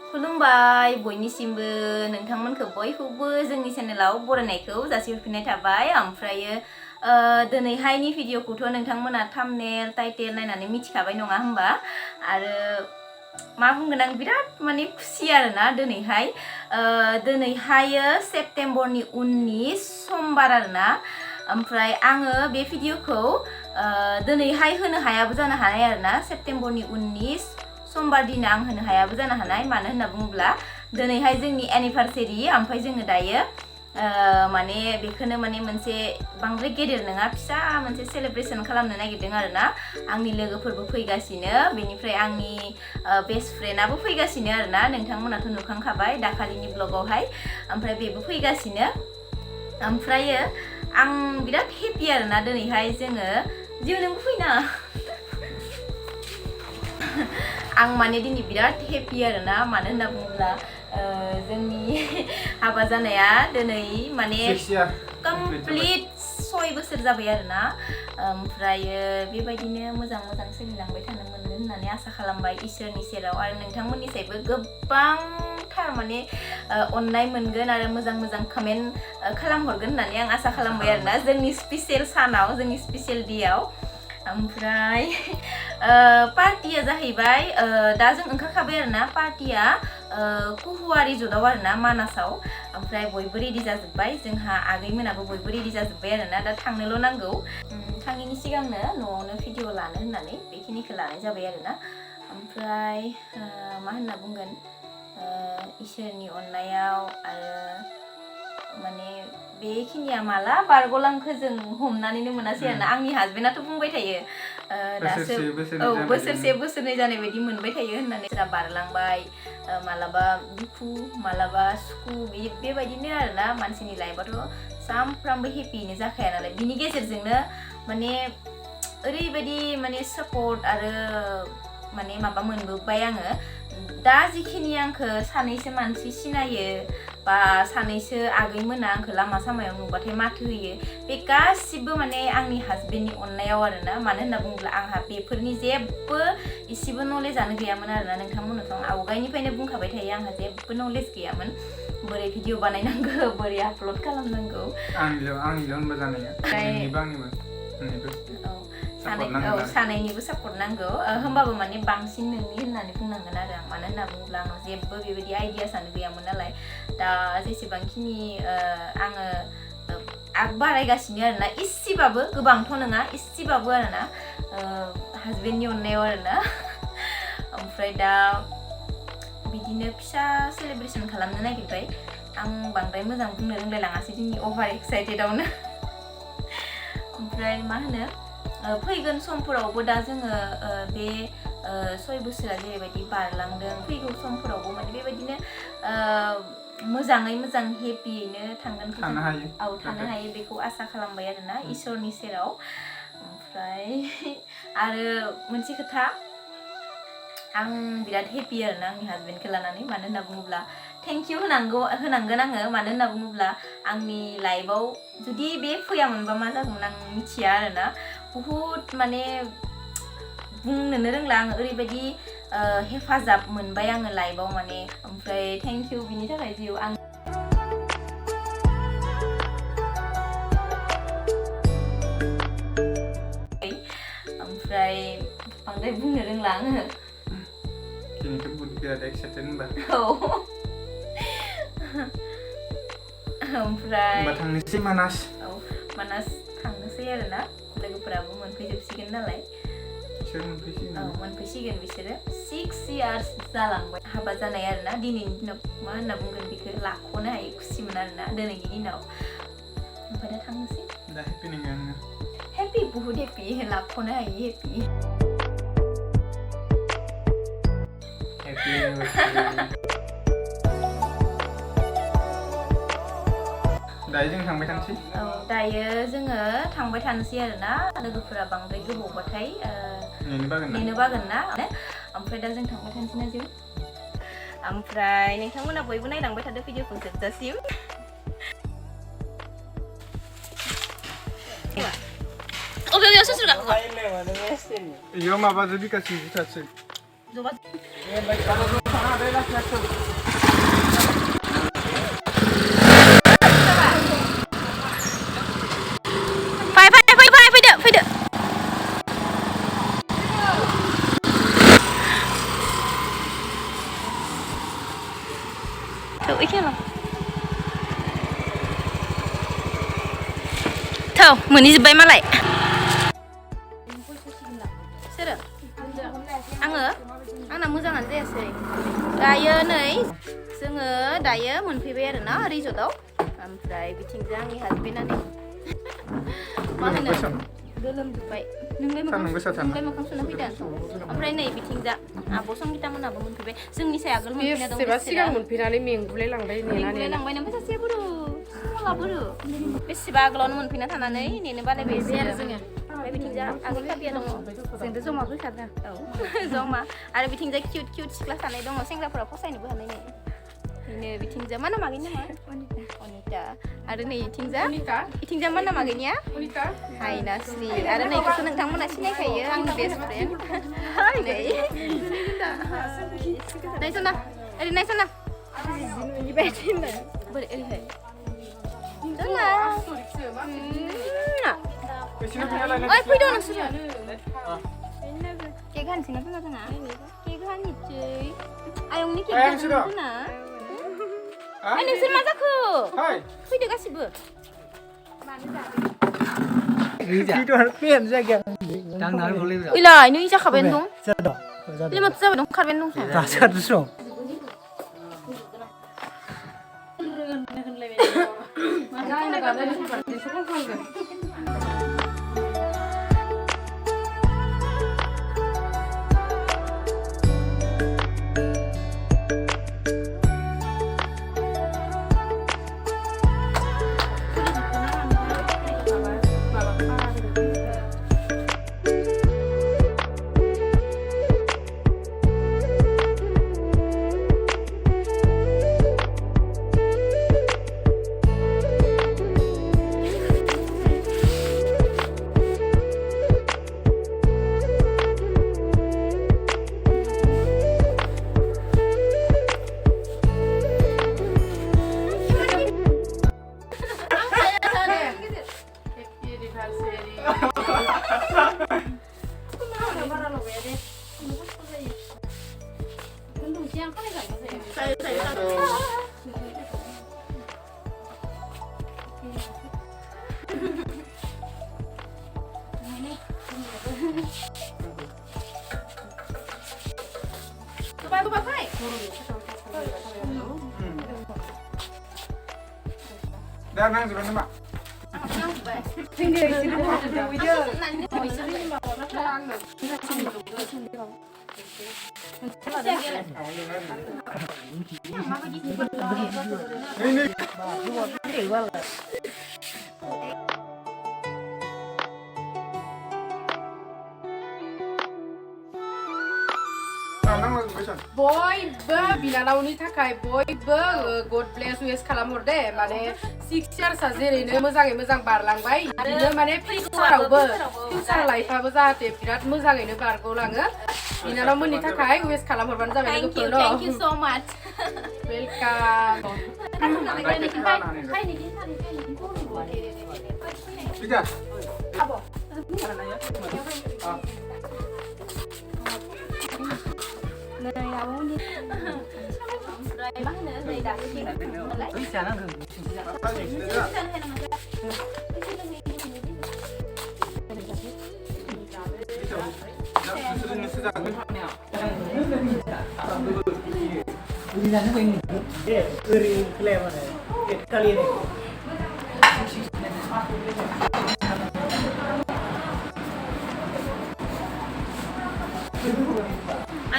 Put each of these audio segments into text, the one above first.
खुलुमबाय बयनिसिमबो नोंथांमोनखौ बयखौबो जोंनि चेनेलाव बरायनायखौ जासिहरफिननाय थाबाय ओमफ्रायो दिनैहायनि भिडिअखौथ' नोंथांमोना थाम्बनेल टाइटेल नायनानै मिथिखाबाय नङा होमबा आरो मा बुंगोन आं बिराद माने खुसि आरोना दिनैहाय सेप्तेम्बरनि 19 समबार आरोना ओमफ्राय आङो बे भिडिअखौ दिनैहाय होनो हायाबो जानो हानाय आरोना सेप्तेम्बरनि 19 समबार दिन आं होनो हायाबो जानो हानाय मानो होनना बुङोब्ला दिनैहाय जोंनि एनिभार्सारि ओमफ्राय जोङो दायो माने बेखौनो माने मोनसे बांद्राय गेदेर नङा फिसा मोनसे सेलिब्रेसन खालामनो नागिरदों आरोना आंनि लोगोफोरबो फैगासिनो बेनिफ्राय आंनि बेस्ट फ्रेन्डआबो फैगासिनो आरोना नोंथांमोनाथ' नुखांखाबाय दाखालिनि ब्लगावहाय ओमफ्राय बेबो फैगासिनो ओमफ्रायो आं बिराद हेपि आरोना दिनैहाय जोङो जिउनोबो फैना आं माने दिनै बिराद हेपि आरोना मानो होनना बुङोब्ला जोंनि हाबा जानाया दिनै माने कमप्लिट 6 बोसोर जाबाय आरोना ओमफ्रायो बेबायदिनो मोजां सोलिलांबाय थानो मोनगोन होननानै आसा खालामबाय इसोरनि सेराव आरो नोंथांमोननिफ्रायबो गोबांथार माने अननाय मोनगोन आरो मोजां कमेन्ट खालामहरगोन होननानै आं आसा खालामबाय आरोना जोंनि स्पेसियेल सानाव जोंनि स्पेसियेल डेयाव ओमफ्राय पार्टिया जाहैबाय दा जों ओंखारखाबाय आरोना पार्टिया कुहुवा रिजर्टआव आरोना मानासाव ओमफ्राय बयबो रेडि जाजोब्बाय जोंहा आगैमोनाबो बयबो रेडि जाजोब्बाय आरोना दा थांनोल' नांगौ थाङिनि सिगांनो न'आवनो भिडिअ लानो होननानै बेखिनिखौ लानाय जाबाय आरोना ओमफ्राय मा होनना बुंगोन इसोरनि अननायाव आरो माने बेखिनिया माला बारग'लांखो जों हमनानैनो मोनासै आरोना आंनि हासबेन्डआथ' बुंबाय थायो दासो बोसोरसे बोसोरनै जानाय बायदि मोनबाय थायो होननानै सोरबा बारलांबाय मालाबा दुखु मालाबा सुखु बेबायदिनो आरोना मानसिनि लाइफआथ' सानफ्रामबो हेपियैनो जाखाया नालाय बिनि गेजेरजोंनो माने ओरैबायदि माने सापर्ट आरो माने माबा मोनबोबाय आङो दा जिखिनि आंखौ सानैसो मानसि सिनायो बा सानैसो आगैमोना आंखौ लामा सामायाव नुबाथाय माथो होयो बे गासिबो माने आंनि हासबेन्डनि अननायाव आरोना मानो होनना बुङोब्ला आंहा बेफोरनि जेबो इसेबो नलेजआनो गैयामोन आरोना नोंथांमोननोथ' आं आवगायनिफ्रायनो बुंखाबाय थायो आंहा जेबो नलेज गैयामोन बोरै भिडिअ बानायनांगौ बोरै आपल'ड खालामनांगौ सानैनिबो सापर्ट नांगौ होमबाबो माने बांसिन नोंनि होननानै बुंनांगोन आरो आं मानो होनना बुङोब्ला आंनाव जेबो बेबायदि आइडियासानो गैयामोन नालाय दा जेसेबांखिनि आङो आग बारायगासिनो आरोना इसेबाबो गोबांथ' नङा इसेबाबो आरोना हासबेन्डनि अननायाव आरोना ओमफ्राय दा बिदिनो फिसा सेलिब्रेसन खालामनो नागिरबाय आं बांद्राय मोजां बुंनो रोंलायलाङासै दिनै अभार एक्साइटेडआवनो ओमफ्राय मा होनो फैगोन समफोरावबो दा जोङो बे 6 बोसोरा जेरैबायदि बारलांदों फैगौ समफोरावबो माने बेबायदिनो मोजाङै मोजां हेपियैनो थानो हायो बेखौ आसा खालामबाय आरोना इसोरनि सेराव ओमफ्राय आरो मोनसे खोथा आं बिराद हेपि आरोना आंनि हासबेन्डखौ लानानै मानो होनना बुङोब्ला थेंक इउ होनांगोन आङो मानो होनना बुङोब्ला आंनि लाइफआव जुदि बे फैयामोनबा मा जागौमोन आं मिथिया आरोना बुहुद माने बुंनोनो रोंला आङो ओरैबायदि हेफाजाब मोनबाय आङो लाइफआव माने ओमफ्राय थेंक इउ बिनि थाखाय जिउ आं ओमफ्राय बांद्राय बुंनो रोंला आङो ओमफ्राय मानास थांनोसै आरोना लोगोफोराबो मोनफैजोबसिगोन नालाय मोनफैसिगोन बिसोरो 6 इयार्स जालांबाय हाबा जानाय आरोना दिनैनि दिनाव मा होनना बुंगोन बेखौ लाख'नो हायै खुसिमोन आरोना दिनैनि दिनाव ओमफ्राय दा थांनोसै हेपि बुहुद हेपि लाख'नो हायै हेपि दायो जों थांबाय थानोसै दायो जोङो थांबाय थानोसै आरोना लोगोफोरा बांद्राय गोबावबाथाय नेनो बागोन ना ओमफ्राय दा जों थांबाय थानोसै ना जिउ ओमफ्राय नोंथांमोना बयबो नायलांबाय थादो भिडिअखौ जोबजासिम अबे सुसुर गाखो इयो माबा जुदि गासै जुथासै Thử chứ nào. Thâu, mình đi bay mà lại. Sir. Angो? Angna मोजाङानो जायासै. दायो नै जोङो दायो मोनफैबाय आरो ना रिजर्टआव. ओमफ्राय बिथिंजों आंनि हासबेन्डआ नै मा होनो गोलोमजोब्बाय. नोंलाय मोखां सुना फैदों? ओमफ्राय नै बिथिंजा आब' संगिता मोनाबो मोनफैबाय. जोंनि साय आगोल मोनफैना दं। बेसेबा सिगां मोनफैनानै मेंगुलाय लांबाय नेनानै. लांबाय ओमफ्राय सासेया बोरो मला बोरो बेसेबा आगोलावनो मोनफैना थानानै नेनो बालायबाय आरो जोङो. ओमफ्राय बिथिंजा आगोल काबिया दङ. जोंथ' जमा फैखादों. औ जमा आरो बिथिंजा किउट सिख्ला सानै दङ. सेंग्राफोरा फसायनोबो हानाय नै. बिनो बिथिंजा मा नाम आगैनि नामा? अनिता. आरो नै इथिंजा मा नाम आगैनिया? अनिता. हाय नास्रि. आरो नै बेखौ नोंथांमोना सिनायखायो आंनि बेस्ट फ्रेन्ड. नै नायसना ओरै नायसना बोरै ओरैहाय दोङो ओइ फैदो नोंसोरो केक हानोसैना जोंहा केक हानोसै आयंनि केक हानोसैना ओइ नोंसोर मा जाखो फैदो गासिबो इलाय नों जाखाबायानो दं इलाय माथो जाबाय दं खारबायानो दं दासो दा नांजोबबाय नामा? बयबो बिनानावनि थाखाय बयबो गड ब्लेस विश खालामहर दे माने 6 इयार्सआ जेरैनो मोजाङै मोजां बारलांबाय बिदिनो माने फिउचारावबो फिउचार लाइफआबो जाहाथे बिराद मोजाङैनो बारग'लाङो बिनानावमोननि थाखाय विश खालामहरबानो जाबाय लोगोफोरनो थेंक इउ सो माच वेलकाम मा होनो नै दाबो केक नालाय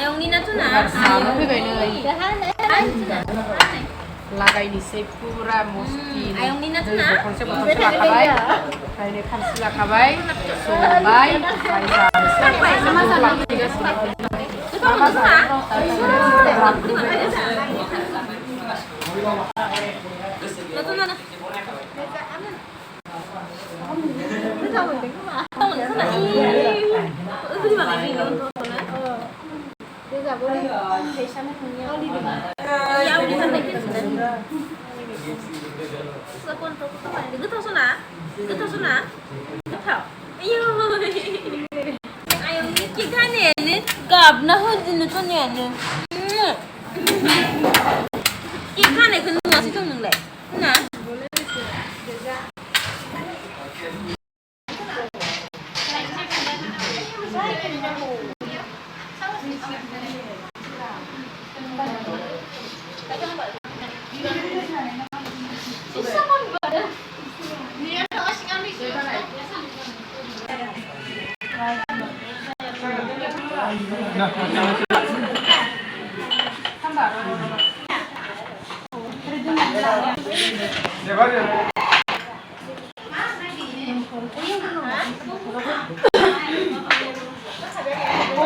आयंनि नाथुना फैबाय नै लागायनोसै पुरा मस्ति आयंनि नाथुना खनसे लाखाबाय ओमफ्राय खानसे लाखाबाय संबाय गोथावसोना गोथाव आयौ आयंनि केक हानायानो गाबना होदोनो तनियानो केक हानायखौ sih dong neng lek. Nah.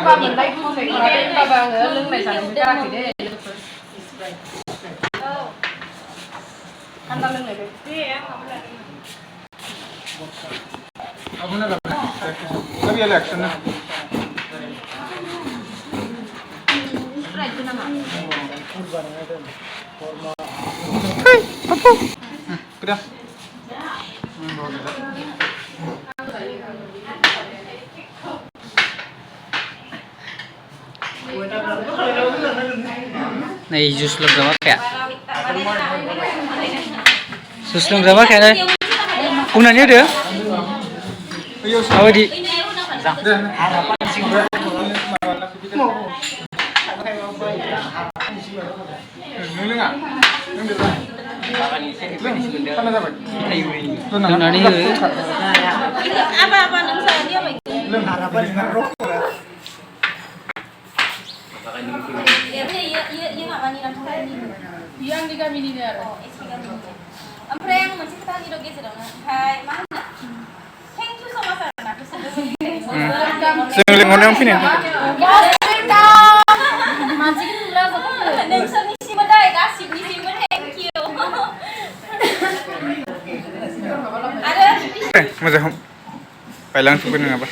Ba mình lấy cuốn này qua ba lưng này sản ra thì để ăn ta lưng này Aku nak apa? Tapi ada action na. Hey, apa? Kuda. Này jus log sama kayak. Jus log sama kayak đây. Unannya dia. Apa di? Harapan sih bro. Nulu nggak? Nulu. Mana dapat? Unannya dia. Apa neng saya dia apa? Harapan dengan roh. Iya nggak mani langsung ini. yang di kami ini ada. Ampre yang masih kita hidup gitu dong. Hai, mana? Thank you so much karena aku Saya ngeliat yang sini. Masih kita bilang apa? Neng sini sih badai kasih di sini thank you. Ada. Masa pailang supir apa?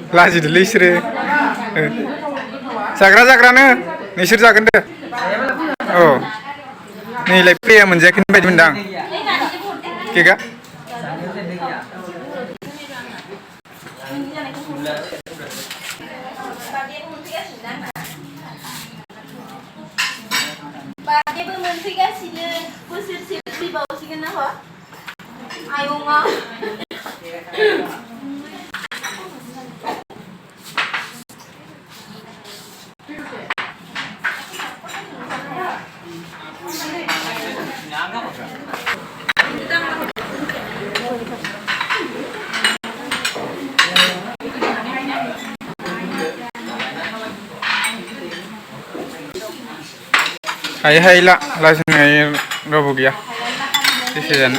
Laji dulu isre. Sakra-sakranya nisir jagan deh. Oh. Nilai pria menjakin baju mendang. Kika? Dia bermodifikasinya kusir-sir di bawah sini kenapa? Ayo ngah. Hai lah, langsung air robo ya. Sisian.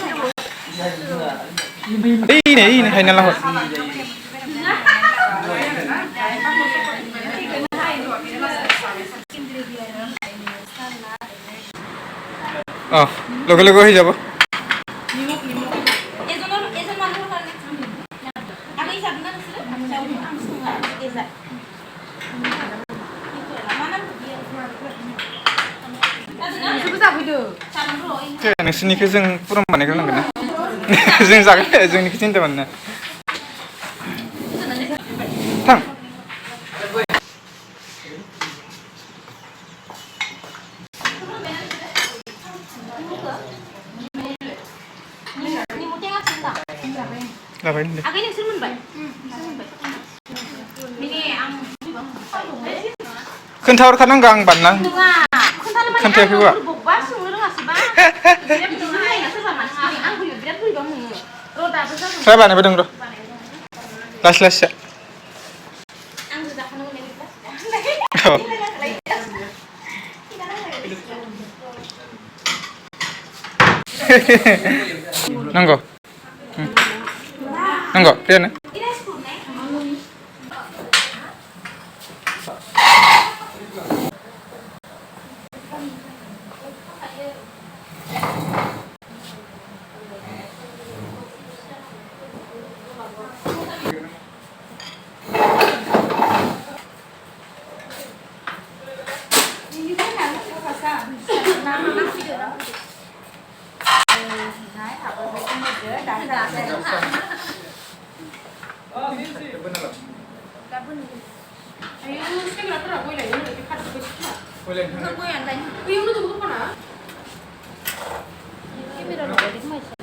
Ini hai nalah. Oh, logo hijau. नोंसोरनिखौ जों पुरन बानायग्रोनांगोन ना जों जागोन दे जोंनिखौ सिन्था बानायना थां labain deh खोन्थाहरखानांगौ आं बानना खोन्थायाखै गआ saya bahannya bedeng bro las ya nanggo nanggo dia nih Ayo, sekarang apa boleh ini lebih khas bersih. Boleh. Kegoyan tadi. Ayo, lu tunggu mana? Ini udah loading masih.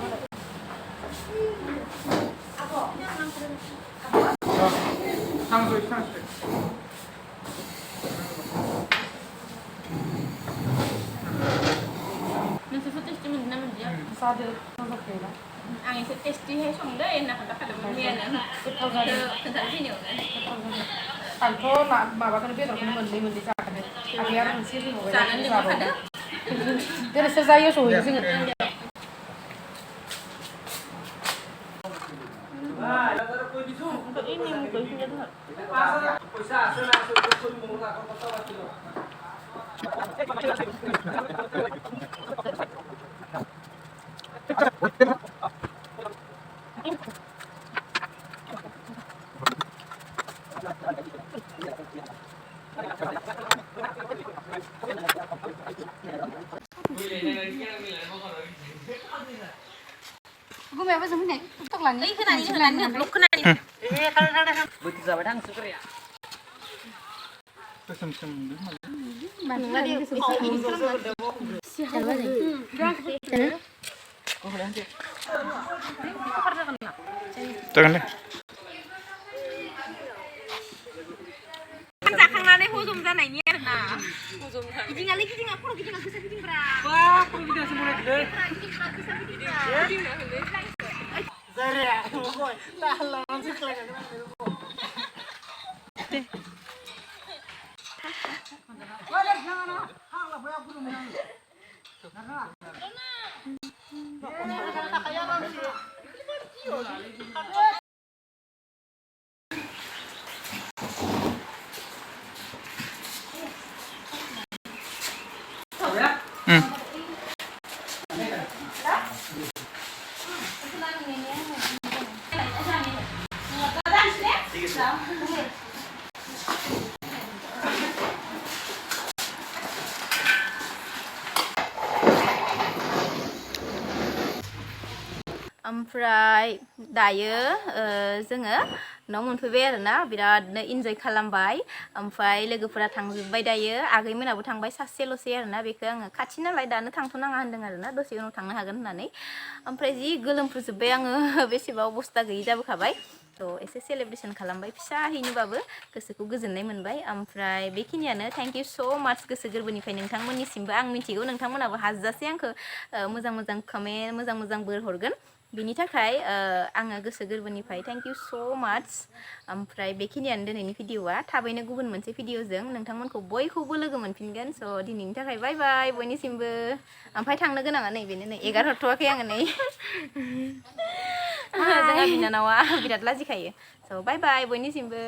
상수 상수. Nasi tasty mo naman dia. Sade, sama kira. Ang isa tasty hay song deh enak kada mian na. Kita sini udah. Tanto nak bawa kan biar aku mandi cakap deh. Akhirnya sini mau. Sana ni kada. Dari saya so ini sih. Ini mukul punya tuh. Gue mau apa sebenarnya? Untuk lani. Kenani, belum kenani. 좀 Mana dia? Siapa sih? Jangan deh. Jakanannya hujung sana ini na. Hujung. Kijing lagi kijing aku kijing aku bisa kijing berapa? Wah, aku tidak semula gede. Zara, lah langsung kelihatan. ओमफ्राय दायो जोङो न' मोनफैबाय आरोना बिरादनो इन्जय खालामबाय ओमफ्राय लोगोफोरा थांजोब्बाय दायो आगैमोनाबो थांबाय सासेल'सै आरोना बेखौ आङो खाथि नालाय दानो थांथ'नाङा होनदों आरोना दसे उनाव थांनो हागोन होननानै ओमफ्राय जि गोलोमफ्रुजोब्बाय आङो बेसेबा अबस्था गैयि जाबोखाबाय थ' एसे सेलेब्रेसन खालामबाय फिसाहैनोबाबो गोसोखौ गोजोननाय मोनबाय ओमफ्राय बेखिनियानो थेंक इउ स' माच गोसो गोरबोनिफ्राय नोंथांमोननिसिमबो आं मिथिगौ नोंथांमोनाबो हाजासे आंखौ मोजां मोजां कमेन्ट मोजां मोजां बोर हरगोन बिनि थाखाय आङो गोसो गोरबोनिफ्राय थेंक इउ स' माच ओमफ्राय बेखिनियानो दिनैनि भिडिअ'आ थाबैनो गुबुन मोनसे भिडिअ'जों नोंथांमोनखौ बयखौबो लोगो मोनफिनगोन स' दिनैनि थाखाय बाय बाय बयनिसिमबो ओमफ्राय थांनो गोनाङा नै बेनो नै एगार हरथ'वाखै आङो नै जोंहा बिनानावा बिराद लाजिखायो स' बाय बाय बयनिसिमबो